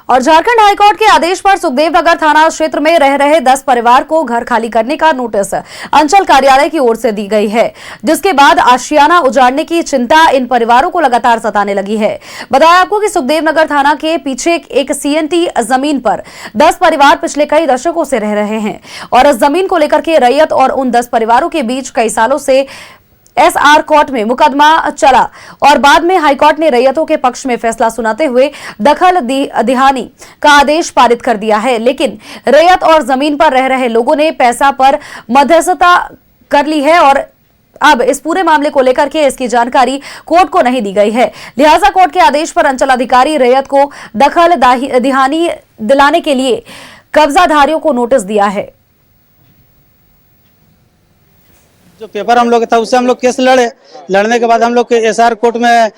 और झारखंड हाईकोर्ट के आदेश पर सुखदेव नगर थाना क्षेत्र में रह रहे 10 परिवार को घर खाली करने का नोटिस अंचल कार्यालय की ओर से दी गई है, जिसके बाद आशियाना उजाड़ने की चिंता इन परिवारों को लगातार सताने लगी है। बताया आपको कि सुखदेव नगर थाना के पीछे एक सीएनटी जमीन पर 10 परिवार पिछले कई दशकों से रह रहे हैं और इस जमीन को लेकर के रैयत और उन 10 परिवारों के बीच कई सालों से एसआर कोर्ट में मुकदमा चला और बाद में हाईकोर्ट ने रैयतों के पक्ष में फैसला सुनाते हुए दखल दिहानी का आदेश पारित कर दिया है। लेकिन रैयत और जमीन पर रह रहे लोगों ने पैसा पर मध्यस्थता कर ली है और अब इस पूरे मामले को लेकर के इसकी जानकारी कोर्ट को नहीं दी गई है। लिहाजा कोर्ट के आदेश पर अंचल अधिकारी रैयत को दखल दिहानी दिलाने के लिए कब्जाधारियों को नोटिस दिया है। जो पेपर हम लोग था उससे हम लोग केस लड़ने के बाद हम लोग के एसआर कोर्ट में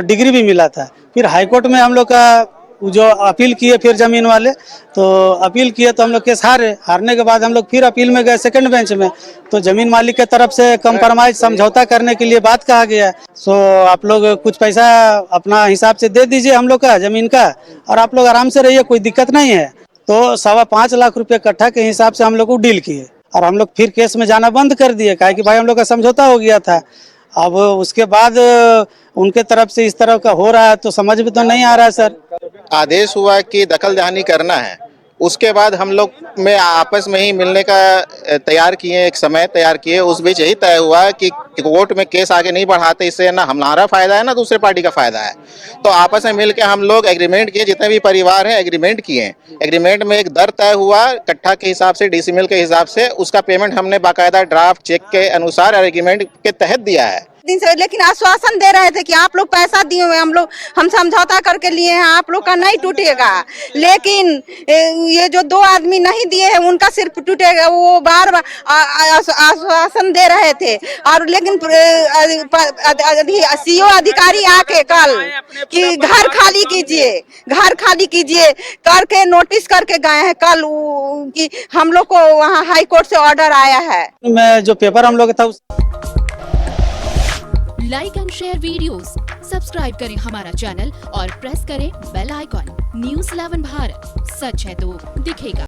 डिग्री भी मिला था। फिर हाई कोर्ट में हम लोग का जो अपील किए, फिर जमीन वाले तो अपील किए तो हम लोग केस हारने के बाद हम लोग फिर अपील में गए सेकंड बेंच में, तो जमीन मालिक के तरफ से कंप्रोमाइज समझौता करने के लिए बात कहा गया। सो आप लोग कुछ पैसा अपना हिसाब से दे दीजिए हम लोग का जमीन का और आप लोग आराम से रहिए, कोई दिक्कत नहीं है। तो 5.25 लाख रुपये कट्ठा के हिसाब से हम लोग को डील किए और हम लोग फिर केस में जाना बंद कर दिए, काहे कि भाई हम लोग का समझौता हो गया था। अब उसके बाद उनके तरफ से इस तरह का हो रहा है तो समझ में तो नहीं आ रहा है सर। आदेश हुआ कि दखल दहानी करना है, उसके बाद हम लोग में आपस में ही मिलने का तैयार किए, एक समय तैयार किए। उस बीच यही तय हुआ कि कोर्ट में केस आगे नहीं बढ़ाते, इससे ना हमारा फायदा है ना दूसरे पार्टी का फायदा है। तो आपस में मिलकर हम लोग एग्रीमेंट किए, जितने भी परिवार हैं एग्रीमेंट किए। एग्रीमेंट में एक दर तय हुआ कट्ठा के हिसाब से, डेसिमल के हिसाब से। उसका पेमेंट हमने बाकायदा ड्राफ्ट चेक के अनुसार एग्रीमेंट के तहत दिया है। दिन से लेकिन आश्वासन दे रहे थे कि आप लोग पैसा दिए हुए, हम समझौता करके लिए हैं, आप लोग का नहीं टूटेगा। लेकिन ये जो 2 आदमी नहीं दिए हैं उनका सिर्फ टूटेगा, वो बार बार आश्वासन दे रहे थे। और लेकिन सीओ अधिकारी आके कल कि घर खाली कीजिए, घर खाली कीजिए करके नोटिस करके गए हैं कल कि हम लोग को वहाँ हाई कोर्ट से ऑर्डर आया है। मैं जो पेपर हम लोग था like and share videos, subscribe करें हमारा चैनल और प्रेस करें बेल आइकॉन। न्यूज़ 11 भारत, सच है तो दिखेगा।